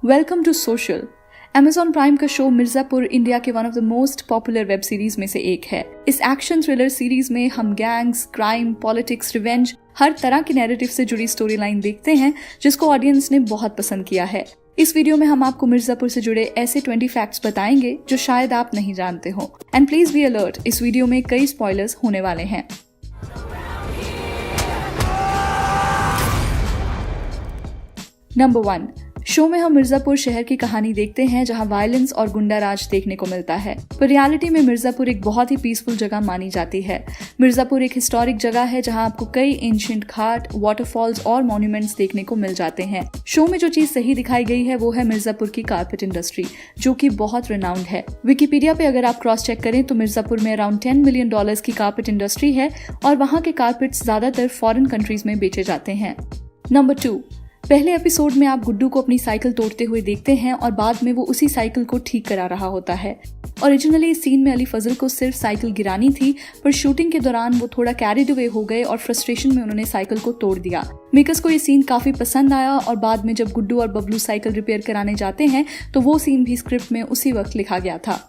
Welcome to social. Amazon Prime का show Mirzapur India के one of the most popular web series में से एक है। इस एक्शन थ्रिलर सीरीज में हम गैंग्स, क्राइम, पॉलिटिक्स, रिवेंज, हर तरह की नैरेटिव से जुड़ी स्टोरी लाइन देखते हैं जिसको ऑडियंस ने बहुत पसंद किया है। इस वीडियो में हम आपको मिर्जापुर से जुड़े ऐसे 20 फैक्ट्स बताएंगे जो शायद आप नहीं जानते हो। एंड प्लीज बी अलर्ट, इस वीडियो में कई स्पॉयलर्स होने वाले हैं। नंबर 1, शो में हम मिर्जापुर शहर की कहानी देखते हैं जहां वायलेंस और गुंडा राज देखने को मिलता है, पर रियलिटी में मिर्जापुर एक बहुत ही पीसफुल जगह मानी जाती है। मिर्जापुर एक हिस्टोरिक जगह है जहां आपको कई एंशिएंट घाट, वाटरफॉल्स और मॉन्यूमेंट्स देखने को मिल जाते हैं। शो में जो चीज सही दिखाई गई है वो है मिर्जापुर की कारपेट इंडस्ट्री, जो कि बहुत रिनाउंड है। विकिपीडिया पे अगर आप क्रॉस चेक करें तो मिर्जापुर में अराउंड $10 मिलियन की कारपेट इंडस्ट्री है और वहाँ के कारपेट्स ज्यादातर फॉरेन कंट्रीज में बेचे जाते हैं। नंबर 2, पहले एपिसोड में आप गुड्डू को अपनी साइकिल तोड़ते हुए देखते हैं और बाद में वो उसी साइकिल को ठीक करा रहा होता है। ओरिजिनली इस सीन में अली फजल को सिर्फ साइकिल गिरानी थी, पर शूटिंग के दौरान वो थोड़ा कैरिड अवे हो गए और फ्रस्ट्रेशन में उन्होंने साइकिल को तोड़ दिया। मेकर्स को ये सीन काफी पसंद आया और बाद में जब गुड्डू और बबलू साइकिल रिपेयर कराने जाते हैं तो वो सीन भी स्क्रिप्ट में उसी वक्त लिखा गया था।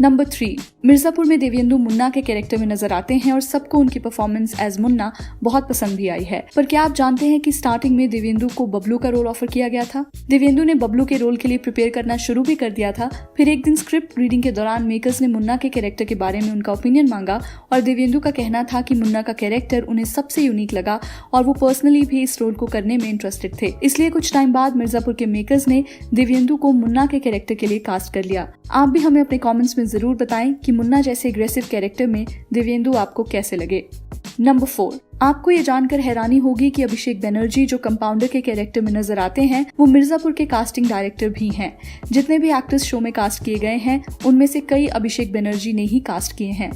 नंबर 3, मिर्जापुर में देवेंदु मुन्ना के कैरेक्टर में नजर आते हैं और सबको उनकी परफॉर्मेंस एज मुन्ना बहुत पसंद भी आई है। पर क्या आप जानते हैं कि स्टार्टिंग में देवेंदु को बबलू का रोल ऑफर किया गया था? देवेंदु ने बबलू के रोल के लिए प्रिपेयर करना शुरू भी कर दिया था। फिर एक दिन स्क्रिप्ट रीडिंग के दौरान मेकर्स ने मुन्ना के कैरेक्टर के बारे में उनका ओपिनियन मांगा और देवेंदु का कहना था कि मुन्ना का कैरेक्टर उन्हें सबसे यूनिक लगा और वो पर्सनली भी इस रोल को करने में इंटरेस्टेड थे। इसलिए कुछ टाइम बाद मिर्जापुर के मेकर्स ने देवेंदु को मुन्ना के कैरेक्टर के लिए कास्ट कर लिया। आप भी हमें अपने कॉमेंट्स में जरूर बताएं कि मुन्ना जैसे एग्रेसिव कैरेक्टर में देवेंदु आपको कैसे लगे। नंबर 4, आपको ये जानकर हैरानी होगी कि अभिषेक बनर्जी जो कंपाउंडर के कैरेक्टर में नजर आते हैं वो मिर्जापुर के कास्टिंग डायरेक्टर भी हैं। जितने भी एक्टर्स शो में कास्ट किए गए हैं उनमें से कई अभिषेक बनर्जी ने ही कास्ट किए हैं।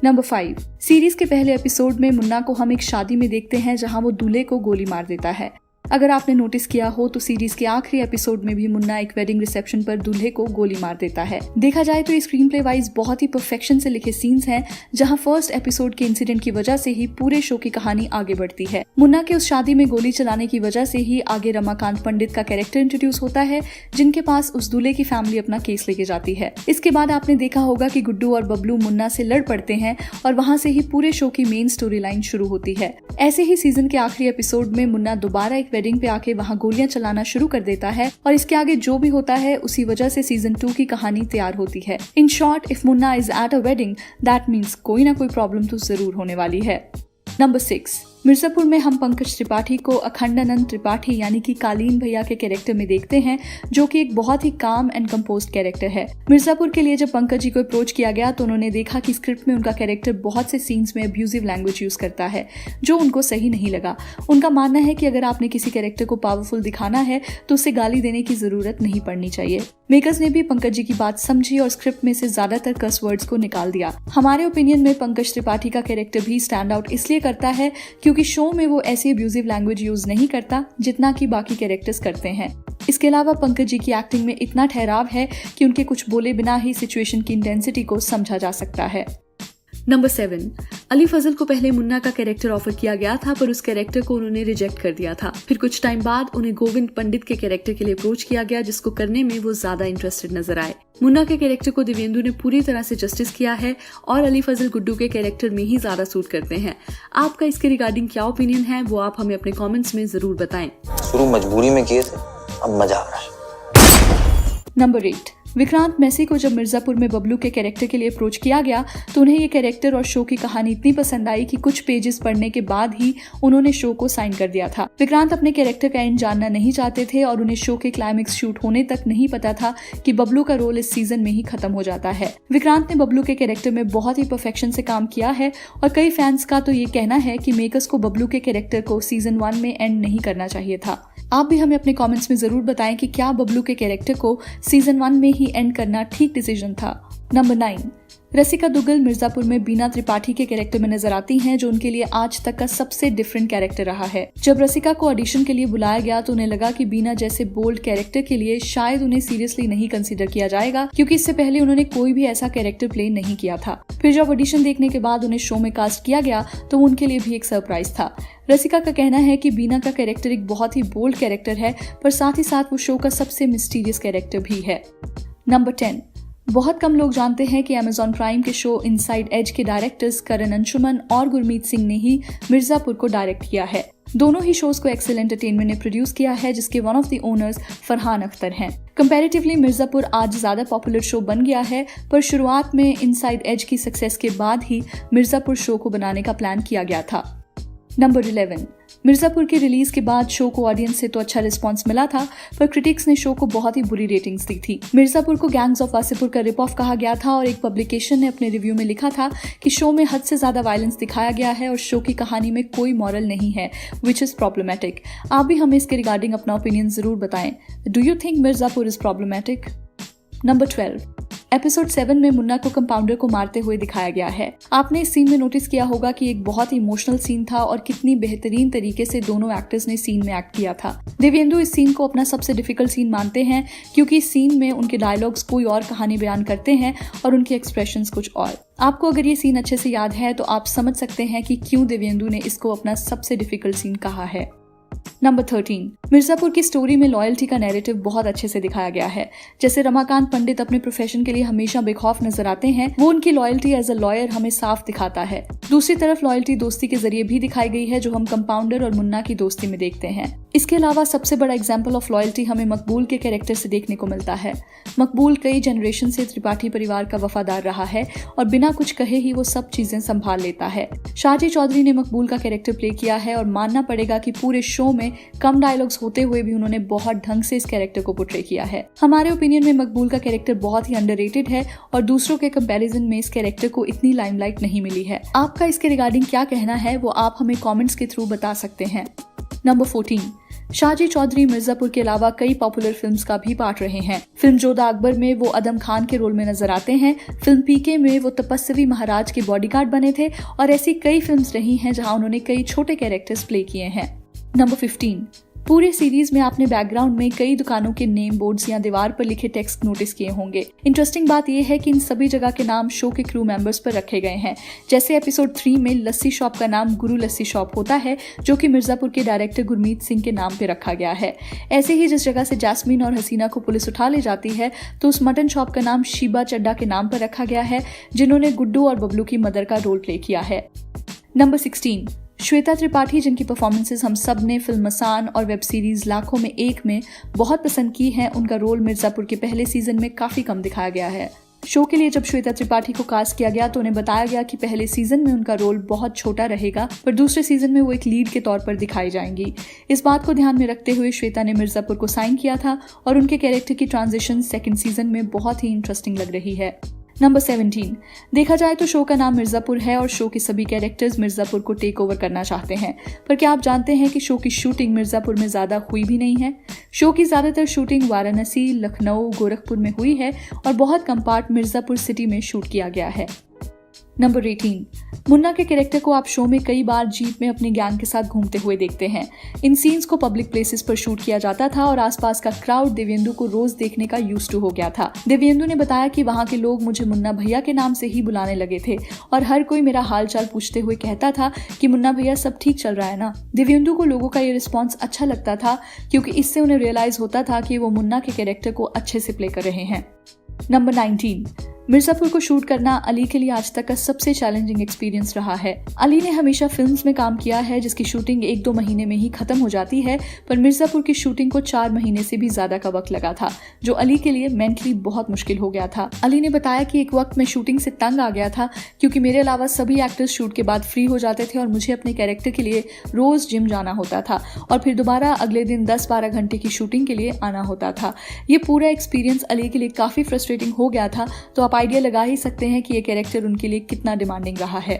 नंबर 5, सीरीज के पहले एपिसोड में मुन्ना को हम एक शादी में देखते हैं जहां वो दूल्हे को गोली मार देता है। अगर आपने नोटिस किया हो तो सीरीज के आखिरी एपिसोड में भी मुन्ना एक वेडिंग रिसेप्शन पर दूल्हे को गोली मार देता है। देखा जाए तो ये स्क्रीन प्ले वाइज बहुत ही परफेक्शन से लिखे सीन्स हैं जहां फर्स्ट एपिसोड के इंसिडेंट की वजह से ही पूरे शो की कहानी आगे बढ़ती है। मुन्ना के उस शादी में गोली चलाने की वजह से ही आगे रमाकांत पंडित का कैरेक्टर इंट्रोड्यूस होता है जिनके पास उस दूल्हे की फैमिली अपना केस लेके जाती है। इसके बाद आपने देखा होगा कि गुड्डू और बबलू मुन्ना से लड़ पड़ते हैं और वहां से ही पूरे शो की मेन स्टोरी लाइन शुरू होती है। ऐसे ही सीजन के आखिरी एपिसोड में मुन्ना दोबारा एक वेडिंग पे आके वहां गोलियां चलाना शुरू कर देता है और इसके आगे जो भी होता है उसी वजह से सीजन 2 की कहानी तैयार होती है। In short, if Munna is at a wedding that means कोई ना कोई प्रॉब्लम तो जरूर होने वाली है। नंबर 6, मिर्जापुर में हम पंकज त्रिपाठी को अखंडानंद त्रिपाठी यानी कि कालीन भैया के कैरेक्टर में देखते हैं जो कि एक बहुत ही काम एंड कंपोज्ड कैरेक्टर है। मिर्जापुर के लिए जब पंकज जी को अप्रोच किया गया तो उन्होंने देखा कि स्क्रिप्ट में उनका कैरेक्टर बहुत से सीन्स में अब्यूजिव लैंग्वेज यूज करता है जो उनको सही नहीं लगा। उनका मानना है कि अगर आपने किसी कैरेक्टर को पावरफुल दिखाना है तो उसे गाली देने की जरूरत नहीं पड़नी चाहिए। मेकर्स ने भी पंकज जी की बात समझी और स्क्रिप्ट में से ज्यादातर कस वर्ड्स को निकाल दिया। हमारे ओपिनियन में पंकज त्रिपाठी का कैरेक्टर भी स्टैंड आउट इसलिए करता है क्योंकि शो में वो ऐसी अब्यूजिव लैंग्वेज यूज नहीं करता जितना कि बाकी कैरेक्टर्स करते हैं। इसके अलावा पंकज जी की एक्टिंग में इतना ठहराव है कि उनके कुछ बोले बिना ही सिचुएशन की इंटेंसिटी को समझा जा सकता है। नंबर 7, अली फजल को पहले मुन्ना का कैरेक्टर ऑफर किया गया था पर उस कैरेक्टर को उन्होंने रिजेक्ट कर दिया था। फिर कुछ टाइम बाद उन्हें गोविंद पंडित के कैरेक्टर के लिए अप्रोच किया गया जिसको करने में वो ज्यादा इंटरेस्टेड नजर आए। मुन्ना के कैरेक्टर को देवेंदु ने पूरी तरह से जस्टिस किया है और अली फजल गुड्डू के कैरेक्टर में ही ज्यादा सूट करते हैं। आपका इसके रिगार्डिंग क्या ओपिनियन है वो आप हमें अपने कॉमेंट्स में जरूर बताएं। शुरू मजबूरी में किए थे, अब मजा आ रहा है। नंबर 8, विक्रांत मैसी को जब मिर्जापुर में बबलू के कैरेक्टर के लिए अप्रोच किया गया तो उन्हें ये कैरेक्टर और शो की कहानी इतनी पसंद आई कि कुछ पेजेस पढ़ने के बाद ही उन्होंने शो को साइन कर दिया था। विक्रांत अपने कैरेक्टर का एंड जानना नहीं चाहते थे और उन्हें शो के क्लाइमेक्स शूट होने तक नहीं पता था कि बबलू का रोल इस सीजन में ही खत्म हो जाता है। विक्रांत ने बबलू के कैरेक्टर में बहुत ही परफेक्शन से काम किया है और कई फैंस का तो ये कहना है कि मेकर्स को बबलू के कैरेक्टर को सीजन 1 में एंड नहीं करना चाहिए था। आप भी हमें अपने कमेंट्स में जरूर बताएं कि क्या बबलू के कैरेक्टर को सीजन 1 में ही एंड करना ठीक डिसीजन था। नंबर 9, रसिका दुग्गल मिर्जापुर में बीना त्रिपाठी के कैरेक्टर में नजर आती हैं, जो उनके लिए आज तक का सबसे डिफरेंट कैरेक्टर रहा है। जब रसिका को ऑडिशन के लिए बुलाया गया तो उन्हें लगा कि बीना जैसे बोल्ड कैरेक्टर के लिए शायद उन्हें सीरियसली नहीं कंसीडर किया जाएगा, क्योंकि इससे पहले उन्होंने कोई भी ऐसा कैरेक्टर प्ले नहीं किया था। फिर जब ऑडिशन देखने के बाद उन्हें शो में कास्ट किया गया तो उनके लिए भी एक सरप्राइज था। रसिका का कहना है कि बीना का कैरेक्टर एक बहुत ही बोल्ड कैरेक्टर है, पर साथ ही साथ वो शो का सबसे मिस्टीरियस कैरेक्टर भी है। नंबर 10। बहुत कम लोग जानते हैं कि Amazon प्राइम के शो इनसाइड एज के डायरेक्टर्स करण अंशुमन और गुरमीत सिंह ने ही मिर्जापुर को डायरेक्ट किया है। दोनों ही शोज को एक्सेल एंटरटेनमेंट ने प्रोड्यूस किया है, जिसके one of the owners Farhan Akhtar हैं। कंपैरेटिवली मिर्जापुर आज ज्यादा पॉपुलर शो बन गया है, पर शुरुआत में इनसाइड एज की सक्सेस के बाद ही मिर्जापुर शो को बनाने का प्लान किया गया था। नंबर 11। मिर्जापुर के रिलीज के बाद शो को ऑडियंस से तो अच्छा रिस्पांस मिला था, पर क्रिटिक्स ने शो को बहुत ही बुरी रेटिंग्स दी थी। मिर्जापुर को गैंग्स ऑफ वासेपुर का रिप ऑफ कहा गया था और एक पब्लिकेशन ने अपने रिव्यू में लिखा था कि शो में हद से ज्यादा वायलेंस दिखाया गया है और शो की कहानी में कोई मॉरल नहीं है, विच इज प्रॉब्लमैटिक। आप भी हमें इसके रिगार्डिंग अपना ओपिनियन जरूर बताएं। Do you think Mirzapur is problematic? Number 12। Episode 7 में मुन्ना को कंपाउंडर को मारते हुए दिखाया गया है। आपने इस सीन में नोटिस किया होगा कि एक बहुत इमोशनल सीन था और कितनी बेहतरीन तरीके से दोनों एक्टर्स ने सीन में एक्ट किया था। देवेंदु इस सीन को अपना सबसे डिफिकल्ट सीन मानते हैं, क्योंकि इस सीन में उनके डायलॉग्स कोई और कहानी बयान करते हैं और उनके एक्सप्रेशंस कुछ और। आपको अगर ये सीन अच्छे से याद है तो आप समझ सकते हैं कि क्यों देवेंदु ने इसको अपना सबसे डिफिकल्ट सीन कहा है। नंबर 13। मिर्जापुर की स्टोरी में लॉयल्टी का नैरेटिव बहुत अच्छे से दिखाया गया है। जैसे रमाकांत पंडित अपने प्रोफेशन के लिए हमेशा बेखौफ नजर आते हैं, वो उनकी लॉयल्टी एज अ लॉयर हमें साफ दिखाता है। दूसरी तरफ लॉयल्टी दोस्ती के जरिए भी दिखाई गई है, जो हम कंपाउंडर और मुन्ना की दोस्ती में देखते हैं। इसके अलावा सबसे बड़ा एग्जाम्पल ऑफ लॉयल्टी हमें मकबूल के कैरेक्टर से देखने को मिलता है। मकबूल कई जनरेशन से त्रिपाठी परिवार का वफादार रहा है और बिना कुछ कहे ही वो सब चीजें संभाल लेता है। शाहजी चौधरी ने मकबूल का कैरेक्टर प्ले किया है और मानना पड़ेगा कि पूरे शो में कम डायलॉग्स होते हुए भी उन्होंने बहुत ढंग से इस कैरेक्टर को पोर्ट्रे किया है। हमारे ओपिनियन में मकबूल का कैरेक्टर बहुत ही अंडररेटेड है और दूसरों के कंपैरिजन में इस कैरेक्टर को इतनी लाइमलाइट नहीं मिली है। आपका इसके रिगार्डिंग क्या कहना है वो आप हमें कमेंट्स के थ्रू बता सकते हैं। नंबर 14। शाहजी चौधरी मिर्जापुर के अलावा कई पॉपुलर फिल्म्स का भी पार्ट रहे हैं। फिल्म जोधा अकबर में वो अदम खान के रोल में नजर आते हैं। फिल्म पीके में वो तपस्वी महाराज के बॉडीगार्ड बने थे और ऐसी कई फिल्म्स रही हैं जहां उन्होंने कई छोटे कैरेक्टर्स प्ले किए हैं। नंबर 15। पूरे सीरीज में आपने बैकग्राउंड में कई दुकानों के नेम बोर्ड्स या दीवार पर लिखे टेक्स्ट नोटिस किए होंगे। इंटरेस्टिंग बात यह है कि इन सभी जगह के नाम शो के क्रू मेंबर्स पर रखे गए हैं। जैसे एपिसोड 3 में लस्सी शॉप का नाम गुरु लस्सी शॉप होता है, जो कि मिर्जापुर के डायरेक्टर गुरमीत सिंह के नाम पे रखा गया है। ऐसे ही जिस जगह से जैस्मीन और हसीना को पुलिस उठा ले जाती है, तो उस मटन शॉप का नाम शीबा चड्डा के नाम पर रखा गया है, जिन्होंने गुड्डू और बबलू की मदर का रोल प्ले किया है। नंबर 16। श्वेता त्रिपाठी, जिनकी परफॉर्मेंसेस हम सब ने फिल्म मसान और वेब सीरीज लाखों में एक में बहुत पसंद की है, उनका रोल मिर्जापुर के पहले सीजन में काफी कम दिखाया गया है। शो के लिए जब श्वेता त्रिपाठी को कास्ट किया गया तो उन्हें बताया गया कि पहले सीजन में उनका रोल बहुत छोटा रहेगा, पर दूसरे सीजन में वो एक लीड के तौर पर दिखाई जाएंगी। इस बात को ध्यान में रखते हुए श्वेता ने मिर्जापुर को साइन किया था और उनके कैरेक्टर की ट्रांजिशन सेकंड सीजन में बहुत ही इंटरेस्टिंग लग रही है। नंबर 17। देखा जाए तो शो का नाम मिर्जापुर है और शो के सभी कैरेक्टर्स मिर्जापुर को टेक ओवर करना चाहते हैं, पर क्या आप जानते हैं कि शो की शूटिंग मिर्जापुर में ज्यादा हुई भी नहीं है। शो की ज्यादातर शूटिंग वाराणसी, लखनऊ, गोरखपुर में हुई है और बहुत कम पार्ट मिर्जापुर सिटी में शूट किया गया है। नंबर 18। मुन्ना के कैरेक्टर को आप शो में कई बार जीप में अपनी गैंग के साथ घूमते हुए देखते हैं। इन सीन्स को पब्लिक प्लेसेस पर शूट किया जाता था और आसपास का क्राउड देवेंदु को रोज देखने का यूज्ड टू हो गया था। देवेंदु ने बताया कि वहां के लोग मुझे मुन्ना भैया के नाम से ही बुलाने लगे थे और हर कोई मेरा हाल चाल पूछते हुए कहता था कि मुन्ना भैया सब ठीक चल रहा है ना। देवेंदु को लोगों का ये रिस्पॉन्स अच्छा लगता था, क्योंकि इससे उन्हें रियलाइज होता था कि वो मुन्ना के कैरेक्टर को अच्छे से प्ले कर रहे हैं। नंबर 19। मिर्जापुर को शूट करना अली के लिए आज तक का सबसे चैलेंजिंग एक्सपीरियंस रहा है। अली ने हमेशा फिल्म्स में काम किया है जिसकी शूटिंग 1-2 महीने में ही खत्म हो जाती है, पर मिर्जापुर की शूटिंग को 4 महीने से भी ज्यादा का वक्त लगा था, जो अली के लिए मेंटली बहुत मुश्किल हो गया था। अली ने बताया कि एक वक्त में शूटिंग से तंग आ गया था, क्योंकि मेरे अलावा सभी एक्टर्स शूट के बाद फ्री हो जाते थे और मुझे अपने कैरेक्टर के लिए रोज जिम जाना होता था और फिर दोबारा अगले दिन 10-12 घंटे की शूटिंग के लिए आना होता था। ये पूरा एक्सपीरियंस अली के लिए काफी फ्रस्ट्रेटिंग हो गया था, तो आप आइडिया लगा ही सकते हैं कि ये कैरेक्टर उनके लिए कितना डिमांडिंग रहा है।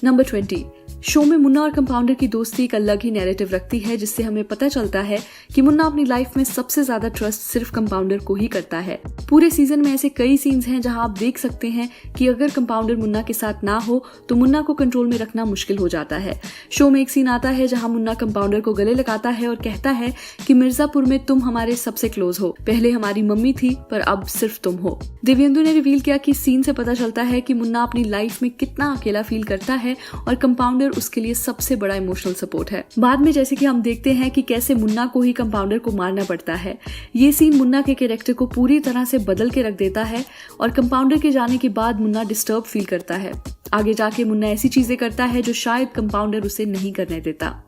नंबर 20। शो में मुन्ना और कंपाउंडर की दोस्ती एक अलग ही नैरेटिव रखती है, जिससे हमें पता चलता है कि मुन्ना अपनी लाइफ में सबसे ज्यादा ट्रस्ट सिर्फ कंपाउंडर को ही करता है। पूरे सीजन में ऐसे कई सीन्स हैं जहां आप देख सकते हैं कि अगर कंपाउंडर मुन्ना के साथ ना हो तो मुन्ना को कंट्रोल में रखना मुश्किल हो जाता है। शो में एक सीन आता है जहां मुन्ना कंपाउंडर को गले लगाता है और कहता है कि मिर्जापुर में तुम हमारे सबसे क्लोज हो, पहले हमारी मम्मी थी पर अब सिर्फ तुम हो। देवेंदु ने रिवील किया कि सीन से पता चलता है कि मुन्ना अपनी लाइफ में कितना अकेला फील करता है और कंपाउंडर उसके लिए सबसे बड़ा इमोशनल सपोर्ट है। बाद में जैसे कि हम देखते हैं कि कैसे मुन्ना को ही कंपाउंडर को मारना पड़ता है। ये सीन मुन्ना के कैरेक्टर को पूरी तरह से बदल के रख देता है और कंपाउंडर के जाने के बाद मुन्ना डिस्टर्ब फील करता है। आगे जाके मुन्ना ऐसी चीजें करता है जो शायद कंपाउंडर उसे नहीं करने देता।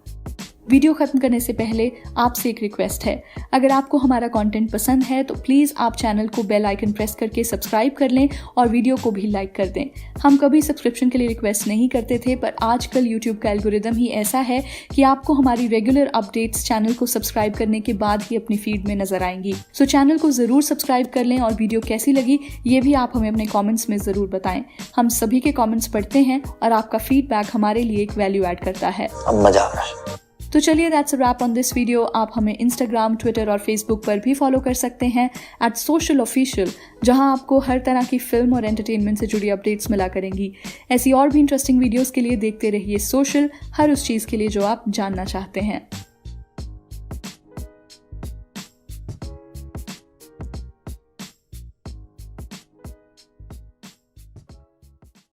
वीडियो खत्म करने से पहले आपसे एक रिक्वेस्ट है, अगर आपको हमारा कंटेंट पसंद है तो प्लीज़ आप चैनल को बेल आइकन प्रेस करके सब्सक्राइब कर लें और वीडियो को भी लाइक कर दें। हम कभी सब्सक्रिप्शन के लिए रिक्वेस्ट नहीं करते थे, पर आजकल यूट्यूब का एल्गोरिदम ही ऐसा है कि आपको हमारी रेगुलर अपडेट्स चैनल को सब्सक्राइब करने के बाद ही अपनी फीड में नजर आएंगी। सो चैनल को ज़रूर सब्सक्राइब कर लें और वीडियो कैसी लगी ये भी आप हमें अपने कॉमेंट्स में ज़रूर बताएं। हम सभी के कॉमेंट्स पढ़ते हैं और आपका फीडबैक हमारे लिए एक वैल्यू ऐड करता है। अब मजा आ रहा है। तो चलिए that's a wrap on this video. आप हमें इंस्टाग्राम, ट्विटर और फेसबुक पर भी फॉलो कर सकते हैं @socialofficial, जहां आपको हर तरह की फिल्म और एंटरटेनमेंट से जुड़ी अपडेट्स मिला करेंगी। ऐसी और भी इंटरेस्टिंग वीडियोस के लिए देखते रहिए सोशल, हर उस चीज़ के लिए जो आप जानना चाहते हैं।